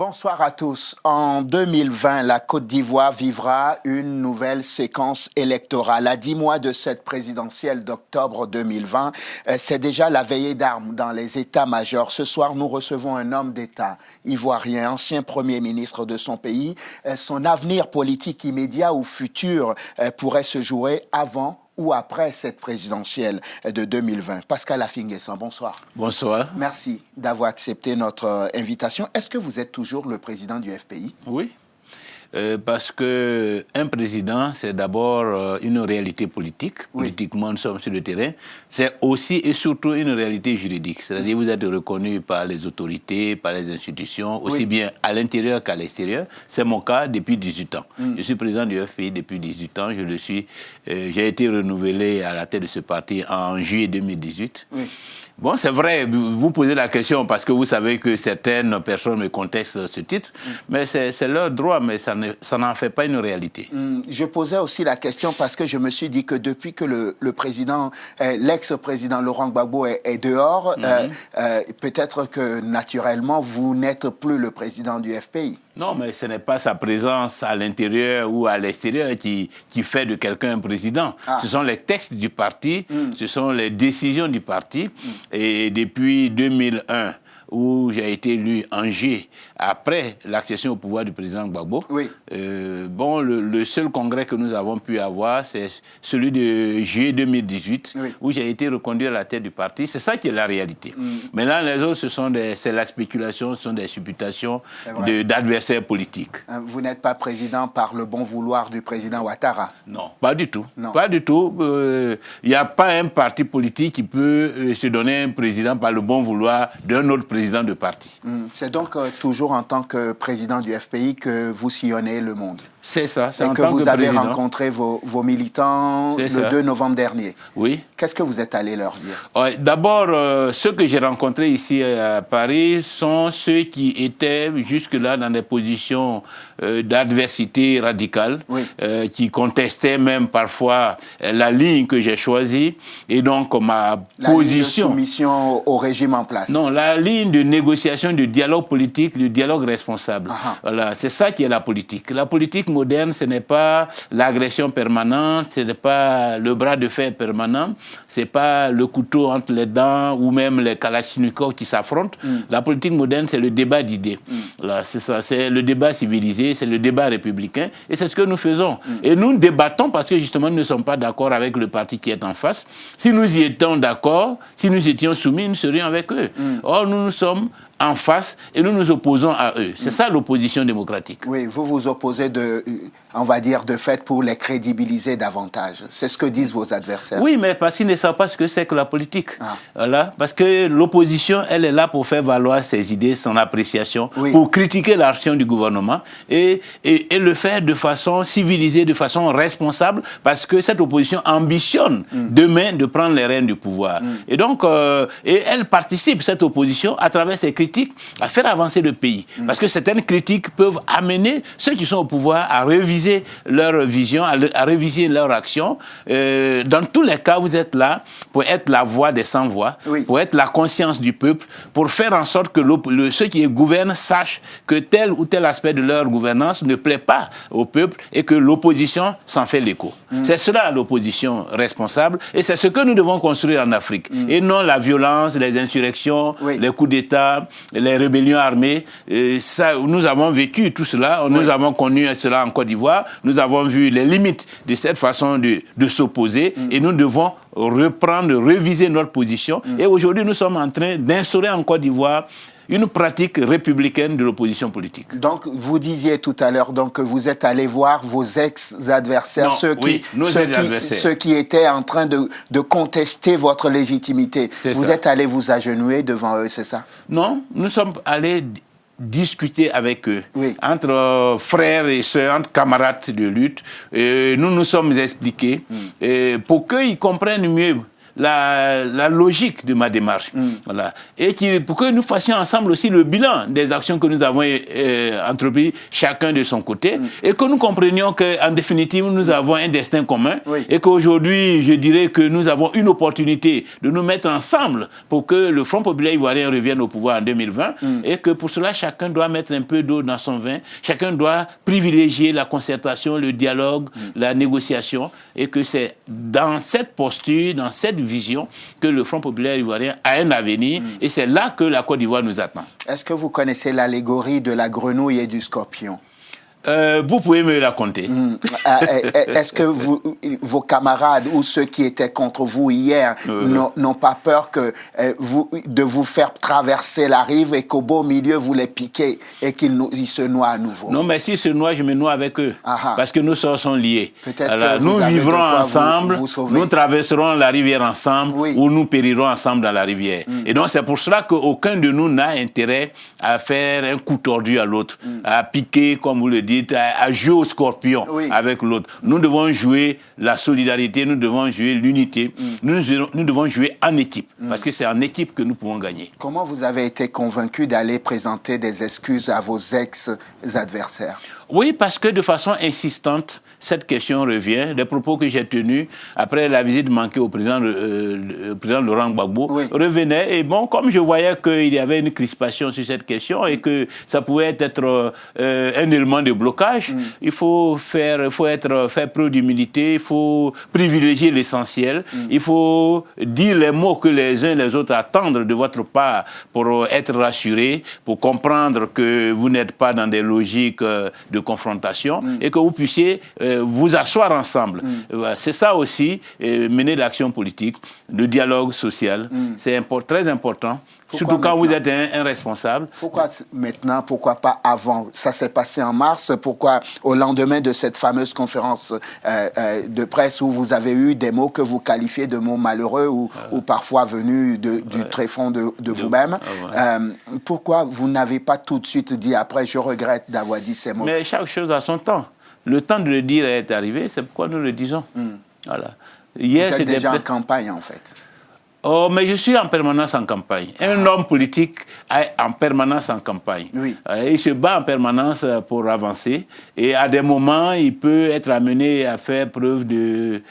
Bonsoir à tous. En 2020, la Côte d'Ivoire vivra une nouvelle séquence électorale. À 10 mois de cette présidentielle d'octobre 2020, c'est déjà la veillée d'armes dans les états-majors. Ce soir, nous recevons un homme d'État ivoirien, ancien Premier ministre de son pays. Son avenir politique immédiat ou futur pourrait se jouer avant ou après cette présidentielle de 2020. Pascal Affi-N'Guessan, bonsoir. Bonsoir. Merci d'avoir accepté notre invitation. Est-ce que vous êtes toujours le président du FPI? Oui, parce qu'un président, c'est d'abord une réalité politique. Oui. Politiquement, nous sommes sur le terrain. C'est aussi et surtout une réalité juridique. C'est-à-dire que vous êtes reconnu par les autorités, par les institutions, aussi bien à l'intérieur qu'à l'extérieur. C'est mon cas depuis 18 ans. Je suis président du FPI depuis 18 ans. Je le suis. J'ai été renouvelé à la tête de ce parti en juillet 2018. Oui. Bon, c'est vrai, vous posez la question parce que vous savez que certaines personnes me contestent ce titre, mais c'est leur droit, mais ça n'en fait pas une réalité. Je posais aussi la question parce que je me suis dit que depuis que le président, l'ex-président Laurent Gbagbo est dehors, peut-être que naturellement, vous n'êtes plus le président du FPI. Non, mais ce n'est pas sa présence à l'intérieur ou à l'extérieur qui fait de quelqu'un un président. Ce sont les textes du parti, ce sont les décisions du parti. Et depuis 2001, où j'ai été élu en juillet, après l'accession au pouvoir du président Gbagbo, bon, le seul congrès que nous avons pu avoir, c'est celui de juillet 2018, où j'ai été reconduit à la tête du parti. C'est ça qui est la réalité. Maintenant, les autres, c'est la spéculation, ce sont des supputations d'adversaires politiques. Vous n'êtes pas président par le bon vouloir du président Ouattara? Non, pas du tout. Non. Pas du tout. Il n'y a pas un parti politique qui peut se donner un président par le bon vouloir d'un autre président de parti. C'est donc toujours en tant que président du FPI que vous sillonnez le monde? C'est ça. Et que vous avez rencontré vos militants le 2 novembre dernier. Oui. Qu'est-ce que vous êtes allé leur dire? D'abord, ceux que j'ai rencontrés ici à Paris sont ceux qui étaient jusque-là dans des positions d'adversité radicale, qui contestaient même parfois la ligne que j'ai choisie. Et donc, ma position... La ligne de soumission au régime en place. Non, la ligne de négociation, de dialogue politique, de dialogue responsable. Voilà, c'est ça qui est la politique. La politique moderne, ce n'est pas l'agression permanente, ce n'est pas le bras de fer permanent, ce n'est pas le couteau entre les dents ou même les kalachnikovs qui s'affrontent. La politique moderne, c'est le débat d'idées. C'est ça, c'est le débat civilisé, c'est le débat républicain, et c'est ce que nous faisons. Et nous débattons parce que justement, nous ne sommes pas d'accord avec le parti qui est en face. Si nous y étions d'accord, si nous étions soumis, nous serions avec eux. Or, nous sommes en face et nous nous opposons à eux. C'est ça l'opposition démocratique. Oui, vous vous opposez, on va dire, de fait pour les crédibiliser davantage. C'est ce que disent vos adversaires. Oui, mais parce qu'ils ne savent pas ce que c'est que la politique. Voilà. Parce que l'opposition, elle est là pour faire valoir ses idées, son appréciation, pour critiquer l'action du gouvernement et le faire de façon civilisée, de façon responsable, parce que cette opposition ambitionne demain de prendre les rênes du pouvoir. Et donc, et elle participe, cette opposition, à travers ses critiques, à faire avancer le pays. Parce que certaines critiques peuvent amener ceux qui sont au pouvoir à réviser leur vision, à réviser leur action. Dans tous les cas, vous êtes là pour être la voix des sans-voix, pour être la conscience du peuple, pour faire en sorte que ceux qui gouvernent sachent que tel ou tel aspect de leur gouvernance ne plaît pas au peuple et que l'opposition s'en fait l'écho. C'est cela l'opposition responsable et c'est ce que nous devons construire en Afrique. Et non la violence, les insurrections, les coups d'État, les rébellions armées. Ça, nous avons vécu tout cela, nous avons connu cela en Côte d'Ivoire, nous avons vu les limites de cette façon de s'opposer et nous devons reprendre, réviser notre position. Et aujourd'hui, nous sommes en train d'instaurer en Côte d'Ivoire une pratique républicaine de l'opposition politique. Donc, vous disiez tout à l'heure que vous êtes allé voir vos ex-adversaires, ceux qui étaient en train de contester votre légitimité. Vous êtes allé vous agenouiller devant eux, c'est ça? Non, nous sommes allés discuter avec eux, entre frères et sœurs, entre camarades de lutte. Nous nous sommes expliqués pour qu'ils comprennent mieux la logique de ma démarche. Voilà. Et pour que nous fassions ensemble aussi le bilan des actions que nous avons entreprises, chacun de son côté, et que nous comprenions qu'en définitive, nous avons un destin commun, et qu'aujourd'hui, je dirais que nous avons une opportunité de nous mettre ensemble pour que le Front populaire ivoirien revienne au pouvoir en 2020, et que pour cela, chacun doit mettre un peu d'eau dans son vin, chacun doit privilégier la concertation, le dialogue, la négociation, et que c'est dans cette posture, dans cette vision, que le Front populaire ivoirien a un avenir, et c'est là que la Côte d'Ivoire nous attend. Est-ce que vous connaissez l'allégorie de la grenouille et du scorpion? Vous pouvez me la compter. Est-ce que vos camarades ou ceux qui étaient contre vous hier n'ont pas peur de vous faire traverser la rive et qu'au beau milieu, vous les piquez et qu'ils se noient à nouveau? Non, mais s'ils se noient, je me noie avec eux. Parce que nos sorts sont liés. Peut-être nous vivrons ensemble, nous traverserons la rivière ensemble, ou nous périrons ensemble dans la rivière. Et donc, c'est pour cela qu'aucun de nous n'a intérêt à faire un coup tordu à l'autre, à piquer, comme vous le dites, à jouer au scorpion avec l'autre. Nous devons jouer la solidarité, nous devons jouer l'unité, nous devons jouer en équipe, parce que c'est en équipe que nous pouvons gagner. Comment vous avez été convaincu d'aller présenter des excuses à vos ex-adversaires? Oui, parce que de façon insistante, cette question revient. Les propos que j'ai tenus après la visite manquée au président Laurent Gbagbo revenaient. Et bon, comme je voyais qu'il y avait une crispation sur cette question et que ça pouvait être un élément de blocage, il faut faire preuve d'humilité, il faut privilégier l'essentiel, il faut dire les mots que les uns et les autres attendent de votre part pour être rassurés, pour comprendre que vous n'êtes pas dans des logiques de confrontation et que vous puissiez vous asseoir ensemble. C'est ça aussi, mener l'action politique, le dialogue social. C'est très important. Surtout quand vous êtes un responsable. Pourquoi maintenant? Pourquoi pas avant? Ça s'est passé en mars. Pourquoi au lendemain de cette fameuse conférence de presse où vous avez eu des mots que vous qualifiez de mots malheureux ou parfois venus du tréfonds de vous-même? Pourquoi vous n'avez pas tout de suite dit après, je regrette d'avoir dit ces mots? Mais chaque chose a son temps. Le temps de le dire est arrivé, c'est pourquoi nous le disons. Voilà. Hier, vous êtes déjà en campagne, en fait. Oh, mais je suis en permanence en campagne. Un homme politique est en permanence en campagne. Il se bat en permanence pour avancer. Et à des moments, il peut être amené à faire preuve de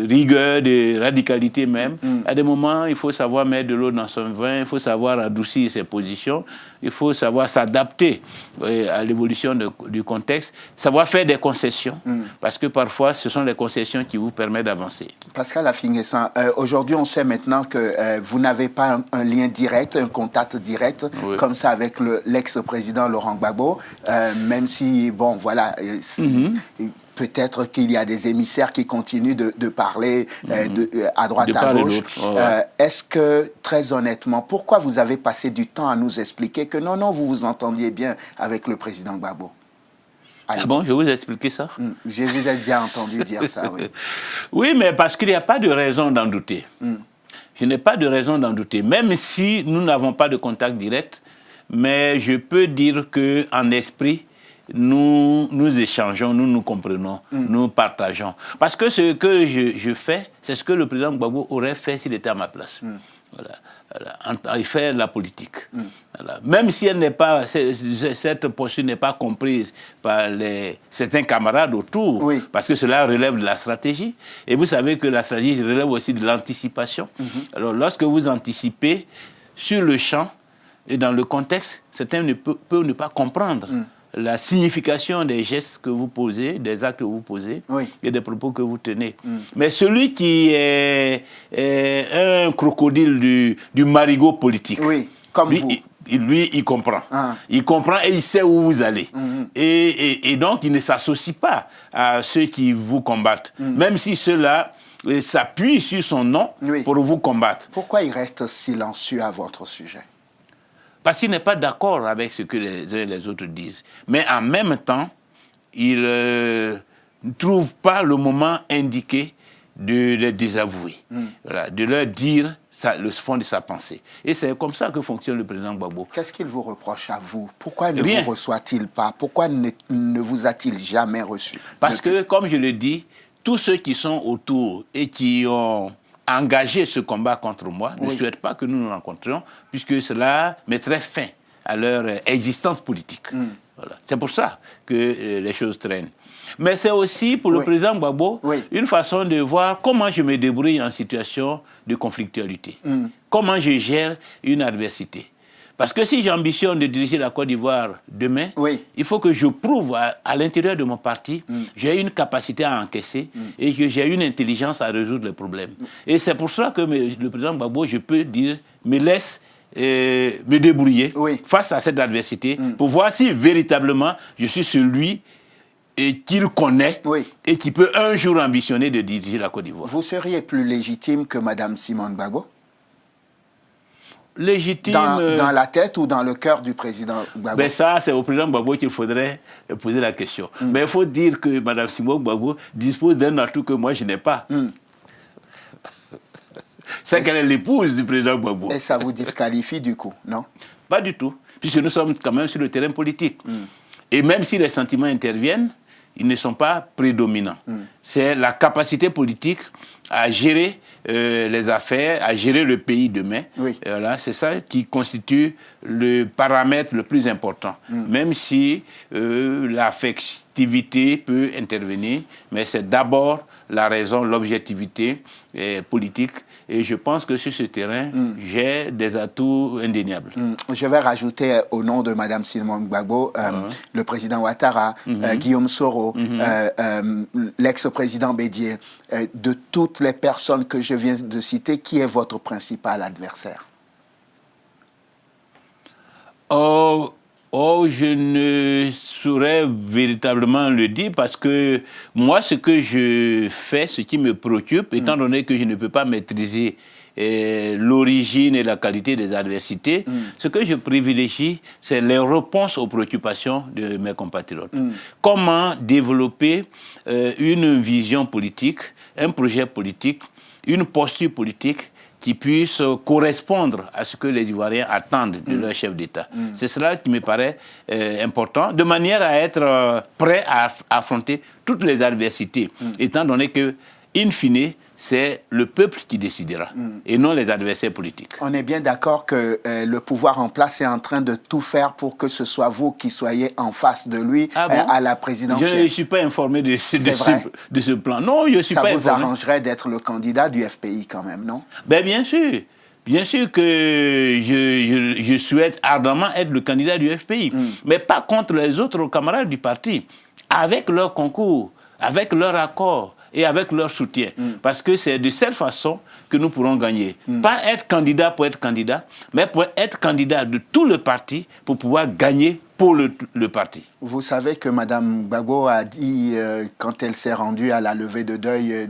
rigueur, de radicalité même. À des moments, il faut savoir mettre de l'eau dans son vin, il faut savoir adoucir ses positions, il faut savoir s'adapter à l'évolution du contexte, savoir faire des concessions, parce que parfois, ce sont les concessions qui vous permettent d'avancer. Pascal Afingessa, aujourd'hui, on sait maintenant que vous n'avez pas un lien direct, un contact direct, comme ça avec l'ex-président Laurent Gbagbo, même si, bon, voilà... Peut-être qu'il y a des émissaires qui continuent de parler à droite, à gauche. Est-ce que, très honnêtement, pourquoi vous avez passé du temps à nous expliquer que non, vous vous entendiez bien avec le président Gbagbo? Ah bon, je vais vous expliquer ça. Je vous ai déjà entendu dire ça, oui. Oui, mais parce qu'il n'y a pas de raison d'en douter. Je n'ai pas de raison d'en douter, même si nous n'avons pas de contact direct, mais je peux dire qu'en esprit, nous échangeons, nous comprenons, nous partageons. Parce que ce que je fais, c'est ce que le président Gbagbo aurait fait s'il était à ma place. Il fait la politique. Même si elle n'est pas, cette posture n'est pas comprise par certains camarades autour, parce que cela relève de la stratégie. Et vous savez que la stratégie relève aussi de l'anticipation. Alors lorsque vous anticipez sur le champ et dans le contexte, certains peuvent ne pas comprendre la signification des gestes que vous posez, des actes que vous posez et des propos que vous tenez. Mais celui qui est un crocodile du marigot politique, comme vous. Lui, il comprend. Il comprend et il sait où vous allez. Et donc, il ne s'associe pas à ceux qui vous combattent. Même si ceux-là s'appuient sur son nom pour vous combattre. Pourquoi il reste silencieux à votre sujet? Parce qu'il n'est pas d'accord avec ce que les uns et les autres disent. Mais en même temps, il ne trouve pas le moment indiqué de les désavouer, de leur dire le fond de sa pensée. Et c'est comme ça que fonctionne le président Gbagbo. Qu'est-ce qu'il vous reproche à vous? Pourquoi ne vous reçoit-il pas? Pourquoi ne vous a-t-il jamais reçu? Parce que, comme je le dis, tous ceux qui sont autour et qui ont engagé ce combat contre moi ne souhaitent pas que nous nous rencontrions, puisque cela mettrait fin à leur existence politique. Voilà. C'est pour ça que les choses traînent. Mais c'est aussi pour le président Gbagbo une façon de voir comment je me débrouille en situation de conflictualité. Comment je gère une adversité. Parce que si j'ambitionne de diriger la Côte d'Ivoire demain, il faut que je prouve à l'intérieur de mon parti j'ai une capacité à encaisser et que j'ai une intelligence à résoudre les problèmes. Et c'est pour ça que le président Gbagbo, je peux dire, me laisse me débrouiller face à cette adversité pour voir si véritablement je suis celui qu'il connaît et qui peut un jour ambitionner de diriger la Côte d'Ivoire. Vous seriez plus légitime que Mme Simone Gbagbo? Légitime... Dans la tête ou dans le cœur du président Gbagbo? Ben ça, c'est au président Gbagbo qu'il faudrait poser la question. Mais il faut dire que Mme Simone Gbagbo dispose d'un atout que moi, je n'ai pas. C'est qu'elle est l'épouse du président Gbagbo. Et ça vous disqualifie du coup, non? Pas du tout, puisque nous sommes quand même sur le terrain politique. Et même si les sentiments interviennent, ils ne sont pas prédominants. C'est la capacité politique à gérer les affaires, à gérer le pays demain. Voilà, c'est ça qui constitue le paramètre le plus important. Même si l'affectivité peut intervenir, mais c'est d'abord la raison, l'objectivité politique. Et je pense que sur ce terrain, j'ai des atouts indéniables. Je vais rajouter au nom de Mme Simone Gbagbo, le président Ouattara, Guillaume Soro, l'ex-président Bédié, de toutes les personnes que je viens de citer, qui est votre principal adversaire? Je ne saurais véritablement le dire parce que moi, ce que je fais, ce qui me préoccupe, étant donné que je ne peux pas maîtriser l'origine et la qualité des adversités, ce que je privilégie, c'est les réponses aux préoccupations de mes compatriotes. Comment développer une vision politique, un projet politique, une posture politique qui puisse correspondre à ce que les Ivoiriens attendent de leur chef d'État. C'est cela qui me paraît important, de manière à être prêt à affronter toutes les adversités, étant donné que, in fine, c'est le peuple qui décidera, et non les adversaires politiques. On est bien d'accord que le pouvoir en place est en train de tout faire pour que ce soit vous qui soyez en face de lui à la présidentielle. Je ne suis pas informé de ce plan. Non, je ne suis pas informé. Ça vous arrangerait d'être le candidat du FPI quand même, non? Ben, bien sûr. Bien sûr que je souhaite ardemment être le candidat du FPI, mais pas contre les autres camarades du parti, avec leur concours, avec leur accord et avec leur soutien. Parce que c'est de cette façon que nous pourrons gagner. Pas être candidat pour être candidat, mais pour être candidat de tout le parti pour pouvoir gagner pour le parti. Vous savez que Mme Gbagbo a dit, quand elle s'est rendue à la levée de deuil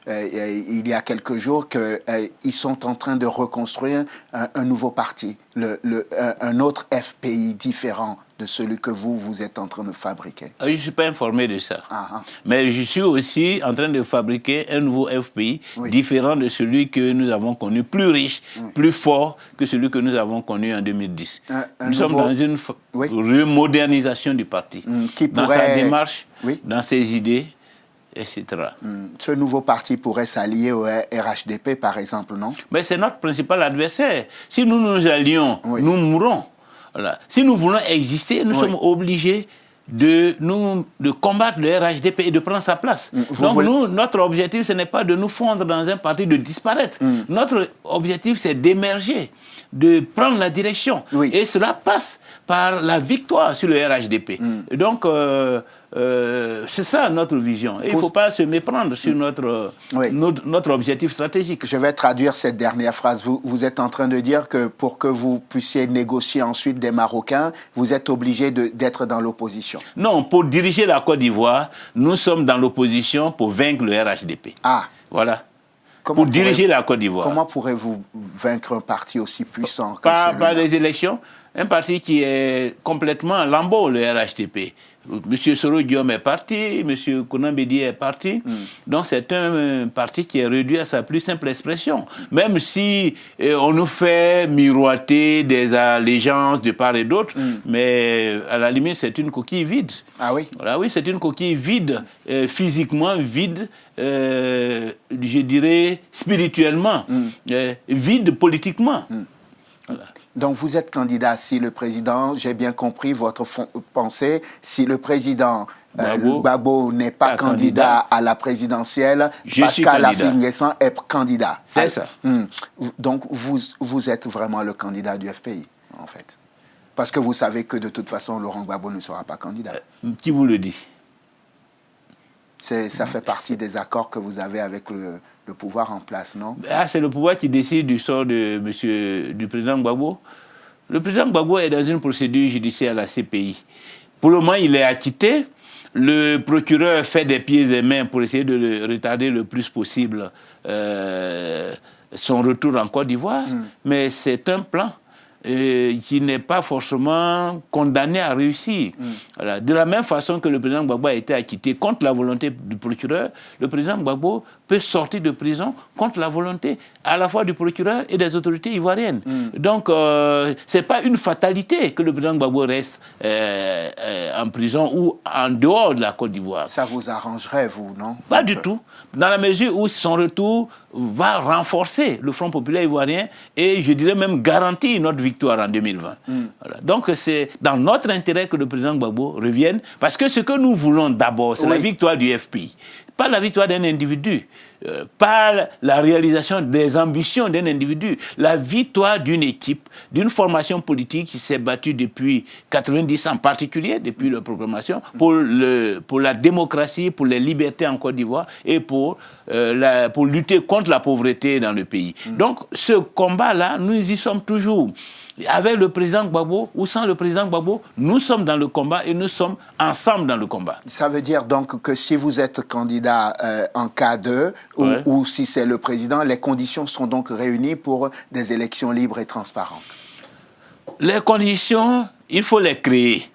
il y a quelques jours, qu'ils sont en train de reconstruire un nouveau parti, un autre FPI différent de celui que vous êtes en train de fabriquer. Je ne suis pas informé de ça. Mais je suis aussi en train de fabriquer un nouveau FPI différent de celui que nous avons connu, plus riche, plus fort que celui que nous avons connu en 2010. Nous sommes dans une remodernisation du parti, dans sa démarche, dans ses idées, etc. Ce nouveau parti pourrait s'allier au RHDP, par exemple, non? Mais c'est notre principal adversaire. Si nous nous allions, nous mourrons. Voilà. Si nous voulons exister, nous sommes obligés de combattre le RHDP et de prendre sa place. Donc notre objectif, ce n'est pas de nous fondre dans un parti, de disparaître. Notre objectif, c'est d'émerger, de prendre la direction. Et cela passe par la victoire sur le RHDP. Donc, c'est ça notre vision. Et il ne faut pas se méprendre sur notre objectif stratégique. Je vais traduire cette dernière phrase. Vous êtes en train de dire que pour que vous puissiez négocier ensuite des Marocains, vous êtes obligé d'être dans l'opposition. Non, pour diriger la Côte d'Ivoire, nous sommes dans l'opposition pour vaincre le RHDP. Voilà. Pour diriger la Côte d'Ivoire. Comment pourrez-vous vaincre un parti aussi puissant que par les élections. Un parti qui est complètement lambeau, le RHDP. M. Soro Guillaume est parti, M. Konan Bédié est parti. Donc c'est un parti qui est réduit à sa plus simple expression. Même si on nous fait miroiter des allégeances de part et d'autre, mais à la limite c'est une coquille vide. Ah oui? Voilà, oui, c'est une coquille vide, physiquement vide, je dirais spirituellement, vide politiquement. Voilà. Donc vous êtes candidat si le président, j'ai bien compris votre pensée, si le président Gbagbo n'est pas candidat à la présidentielle, Pascal Affi-N'Guessan est candidat. C'est ça. Donc vous êtes vraiment le candidat du FPI, en fait. Parce que vous savez que de toute façon, Laurent Gbagbo ne sera pas candidat. Qui vous le dit? Ça fait partie des accords que vous avez avec le pouvoir en place, non? C'est le pouvoir qui décide du sort du président Gbagbo. Le président Gbagbo est dans une procédure judiciaire à la CPI. Pour le moment, il est acquitté. Le procureur fait des pieds et mains pour essayer de le retarder le plus possible son retour en Côte d'Ivoire. Mais c'est un plan qui n'est pas forcément condamné à réussir. Voilà. De la même façon que le président Gbagbo a été acquitté contre la volonté du procureur, le président Gbagbo peut sortir de prison contre la volonté à la fois du procureur et des autorités ivoiriennes. Donc, ce n'est pas une fatalité que le président Gbagbo reste en prison ou en dehors de la Côte d'Ivoire. Ça vous arrangerait, vous, non? Pas du tout. Dans la mesure où son retour va renforcer le Front populaire ivoirien et, je dirais même, garantir notre victoire en 2020. Voilà. Donc, c'est dans notre intérêt que le président Gbagbo revienne, parce que ce que nous voulons d'abord, c'est la victoire du FPI. Pas la victoire d'un individu, pas la réalisation des ambitions d'un individu, la victoire d'une équipe, d'une formation politique qui s'est battue depuis 90 en particulier, depuis la proclamation, pour la démocratie, pour les libertés en Côte d'Ivoire et pour lutter contre la pauvreté dans le pays. Donc ce combat-là, nous y sommes toujours. Avec le président Gbagbo ou sans le président Gbagbo, nous sommes dans le combat et nous sommes ensemble dans le combat. Ça veut dire donc que si vous êtes candidat en cas de, ou si c'est le président, les conditions sont donc réunies pour des élections libres et transparentes? Les conditions, il faut les créer.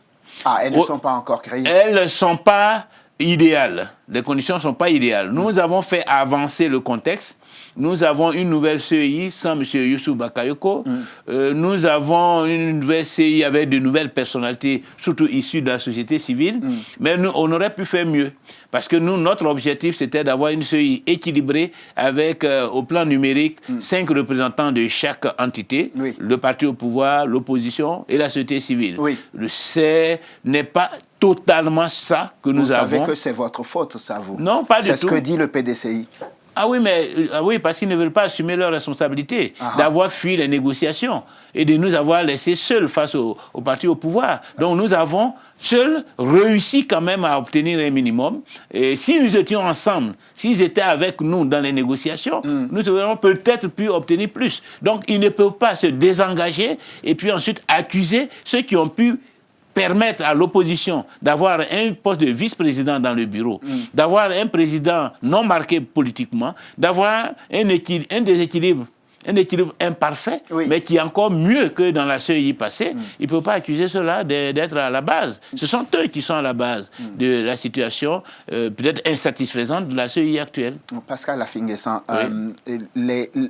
Ah, elles ne sont pas encore créées? Elles ne sont pas idéales. Les conditions ne sont pas idéales. Nous avons fait avancer le contexte. Nous avons une nouvelle CEI sans M. Youssou Bakayoko. Nous avons une nouvelle CEI avec de nouvelles personnalités, surtout issues de la société civile. Mais on aurait pu faire mieux. Parce que notre objectif, c'était d'avoir une CEI équilibrée avec, au plan numérique, 5 représentants de chaque entité, le parti au pouvoir, l'opposition et la société civile. Ce n'est pas totalement ça que nous avons. Vous savez que c'est votre faute, ça, vous? Non, pas du tout. C'est ce que dit le PDCI. Ah oui, parce qu'ils ne veulent pas assumer leur responsabilité d'avoir fui les négociations et de nous avoir laissés seuls face au parti au pouvoir. Donc nous avons seuls réussi quand même à obtenir un minimum. Et si nous étions ensemble, s'ils étaient avec nous dans les négociations, nous aurions peut-être pu obtenir plus. Donc ils ne peuvent pas se désengager et puis ensuite accuser ceux qui ont pu permettre à l'opposition d'avoir un poste de vice-président dans le bureau, d'avoir un président non marqué politiquement, d'avoir un déséquilibre, un équilibre imparfait, mais qui est encore mieux que dans la CEI passée. Il ne peut pas accuser ceux-là d'être à la base. Ce sont eux qui sont à la base de la situation peut-être insatisfaisante de la CEI actuelle. Pascal Affi-N'Guessan,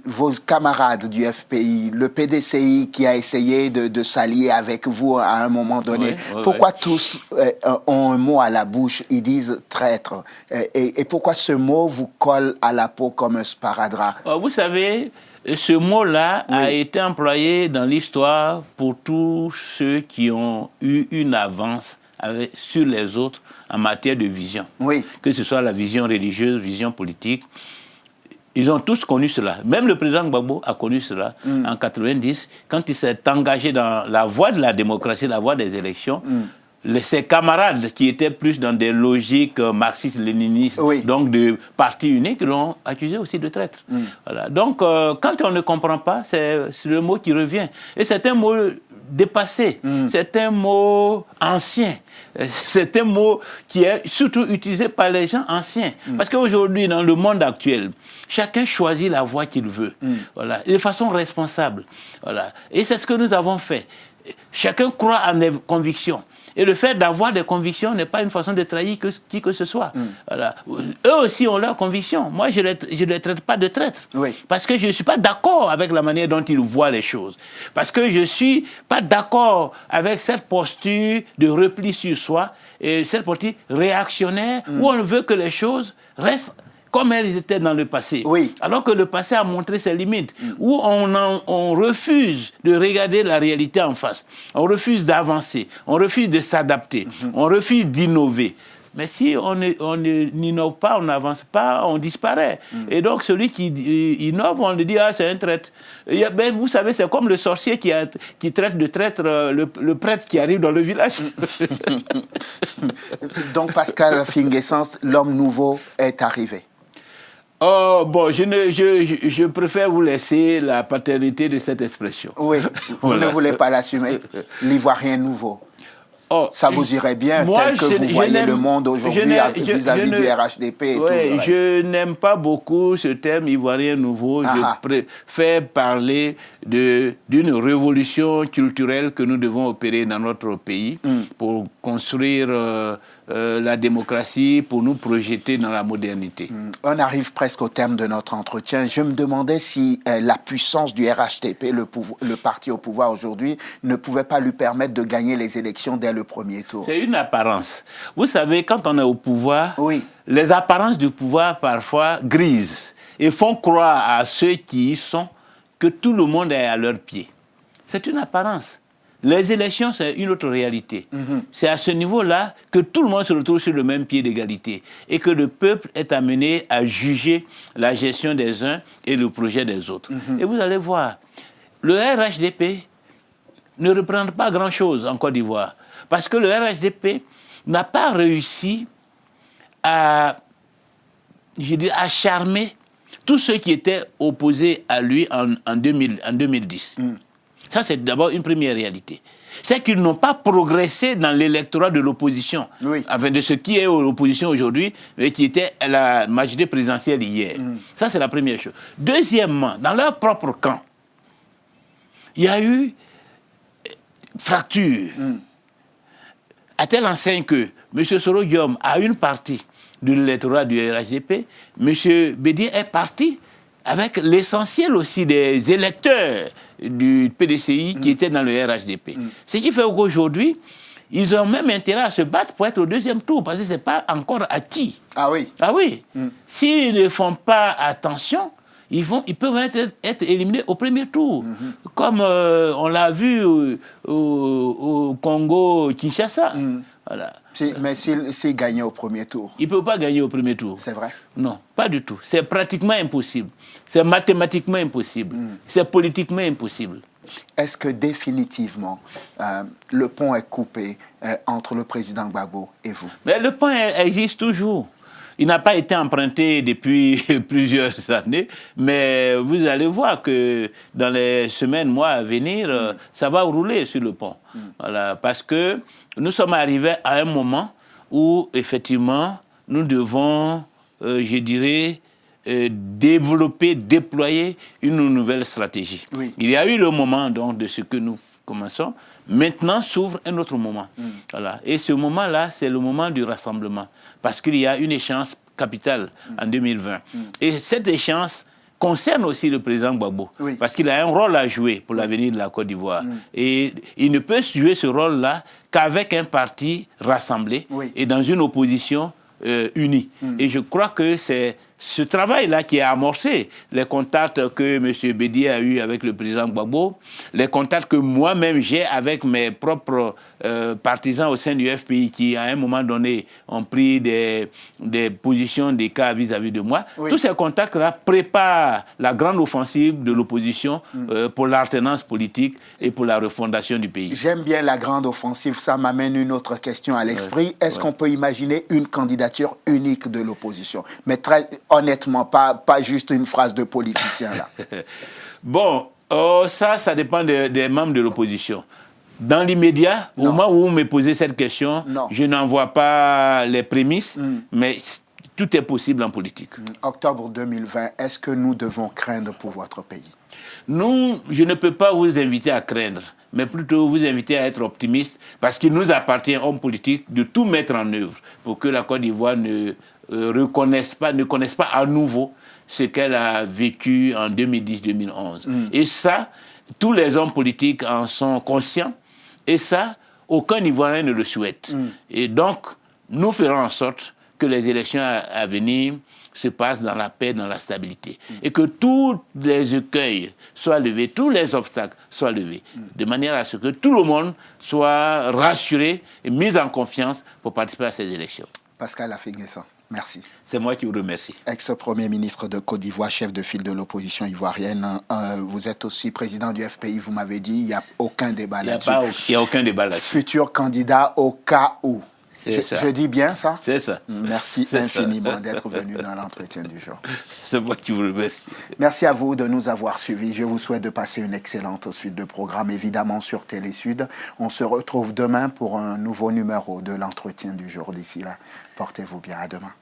vos camarades du FPI, le PDCI qui a essayé de s'allier avec vous à un moment donné, pourquoi tous ont un mot à la bouche, ils disent traître, et pourquoi ce mot vous colle à la peau comme un sparadrap? Vous savez, ce mot-là a été employé dans l'histoire pour tous ceux qui ont eu une avance sur les autres en matière de vision. Que ce soit la vision religieuse, vision politique. Ils ont tous connu cela. Même le président Gbagbo a connu cela en 90, quand il s'est engagé dans la voie de la démocratie, la voie des élections. Ses camarades qui étaient plus dans des logiques marxistes-léninistes, donc de parti unique, l'ont accusé aussi de traître. Voilà. Donc, quand on ne comprend pas, c'est le mot qui revient. Et c'est un mot dépassé, c'est un mot ancien, c'est un mot qui est surtout utilisé par les gens anciens. Parce qu'aujourd'hui, dans le monde actuel, chacun choisit la voie qu'il veut, voilà, de façon responsable. Voilà. Et c'est ce que nous avons fait. Chacun croit en des convictions. Et le fait d'avoir des convictions n'est pas une façon de trahir qui que ce soit. Voilà. Eux aussi ont leurs convictions. Moi, je ne les traite pas de traîtres. Oui. Parce que je ne suis pas d'accord avec la manière dont ils voient les choses. Parce que je ne suis pas d'accord avec cette posture de repli sur soi et cette posture réactionnaire où on veut que les choses restent comme elles étaient dans le passé. Oui. Alors que le passé a montré ses limites, où on refuse de regarder la réalité en face. On refuse d'avancer, on refuse de s'adapter, on refuse d'innover. Mais si on n'innove pas, on n'avance pas, on disparaît. Et donc, celui qui innove, on lui dit « Ah, c'est un traître ». Ben, vous savez, c'est comme le sorcier qui traite de traître le prêtre qui arrive dans le village. Donc, Pascal Finguessens, l'homme nouveau est arrivé. Oh, bon, je préfère vous laisser la paternité de cette expression. Oui, vous ne voulez pas l'assumer. L'Ivoirien nouveau. Oh, ça vous irait bien, tel que vous voyez le monde aujourd'hui vis-à-vis du RHDP et tout le reste. Je n'aime pas beaucoup ce terme Ivoirien nouveau. Je préfère parler d'une révolution culturelle que nous devons opérer dans notre pays pour construire la démocratie, pour nous projeter dans la modernité. On arrive presque au terme de notre entretien. Je me demandais si la puissance du RHDP, le parti au pouvoir aujourd'hui, ne pouvait pas lui permettre de gagner les élections dès le premier tour. C'est une apparence. Vous savez, quand on est au pouvoir, oui, les apparences du pouvoir parfois grisent et font croire à ceux qui y sont que tout le monde est à leurs pieds. C'est une apparence. Les élections, c'est une autre réalité. C'est à ce niveau-là que tout le monde se retrouve sur le même pied d'égalité et que le peuple est amené à juger la gestion des uns et le projet des autres. Et vous allez voir, le RHDP ne reprend pas grand-chose en Côte d'Ivoire parce que le RHDP n'a pas réussi à charmer tous ceux qui étaient opposés à lui en 2010. Ça, c'est d'abord une première réalité. C'est qu'ils n'ont pas progressé dans l'électorat de l'opposition, enfin de ce qui est l'opposition aujourd'hui, mais qui était à la majorité présidentielle hier. Ça, c'est la première chose. Deuxièmement, dans leur propre camp, il y a eu fracture. À telle enseigne que M. Soro Diom a une partie de l'électorat du RHDP, M. Bédié est parti avec l'essentiel aussi des électeurs du PDCI qui étaient dans le RHDP. Ce qui fait qu'aujourd'hui, ils ont même intérêt à se battre pour être au deuxième tour, parce que ce n'est pas encore acquis. Ah oui? Ah oui. S'ils ne font pas attention, ils peuvent être éliminés au premier tour. Comme on l'a vu au Congo-Kinshasa. Voilà. Mais s'il gagnait au premier tour? Il ne peut pas gagner au premier tour. C'est vrai? Non, pas du tout. C'est pratiquement impossible. C'est mathématiquement impossible. C'est politiquement impossible. Est-ce que définitivement, le pont est coupé entre le président Gbagbo et vous? Mais le pont existe toujours. Il n'a pas été emprunté depuis plusieurs années, mais vous allez voir que dans les semaines, mois à venir, ça va rouler sur le pont. Voilà, parce que nous sommes arrivés à un moment où, effectivement, nous devons, je dirais, développer, déployer une nouvelle stratégie. Il y a eu le moment donc, de ce que nous commençons. Maintenant s'ouvre un autre moment. Voilà. Et ce moment-là, c'est le moment du rassemblement. Parce qu'il y a une échéance capitale en 2020. Et cette échéance concerne aussi le président Gbagbo. Parce qu'il a un rôle à jouer pour l'avenir de la Côte d'Ivoire. Et il ne peut jouer ce rôle-là qu'avec un parti rassemblé et dans une opposition unie. Et je crois que c'est ce travail-là qui est amorcé, les contacts que M. Bédié a eu avec le président Gbagbo, les contacts que moi-même j'ai avec mes propres partisans au sein du FPI qui, à un moment donné, ont pris des positions, des cas vis-à-vis de moi. Tous ces contacts-là préparent la grande offensive de l'opposition pour l'alternance politique et pour la refondation du pays. J'aime bien la grande offensive. Ça m'amène une autre question à l'esprit. Est-ce qu'on peut imaginer une candidature unique de l'opposition? Mais très honnêtement, pas juste une phrase de politicien, là. Bon, ça dépend des membres de l'opposition. Dans l'immédiat, au moment où vous me posez cette question, je n'en vois pas les prémices, mais tout est possible en politique. Octobre 2020, est-ce que nous devons craindre pour votre pays? Nous, je ne peux pas vous inviter à craindre, mais plutôt vous inviter à être optimiste, parce qu'il nous appartient, hommes politiques, de tout mettre en œuvre pour que la Côte d'Ivoire ne connaisse pas à nouveau ce qu'elle a vécu en 2010-2011. Et ça, tous les hommes politiques en sont conscients, et ça, aucun Ivoirien ne le souhaite. Et donc, nous ferons en sorte que les élections à venir se passent dans la paix, dans la stabilité. Et que tous les écueils soient levés, tous les obstacles soient levés, de manière à ce que tout le monde soit rassuré et mis en confiance pour participer à ces élections. Pascal Affi-N'Guessan, merci. C'est moi qui vous remercie. Ex-premier ministre de Côte d'Ivoire, chef de file de l'opposition ivoirienne. Vous êtes aussi président du FPI, vous m'avez dit, il n'y a aucun débat là-dessus. Il n'y a aucun débat là-dessus. Futur candidat au cas où. Je dis bien ça? C'est ça. Merci infiniment d'être venu dans l'entretien du jour. C'est moi qui vous remercie. Merci à vous de nous avoir suivis. Je vous souhaite de passer une excellente suite de programmes, évidemment sur Télé Sud. On se retrouve demain pour un nouveau numéro de l'entretien du jour. D'ici là, portez-vous bien. À demain.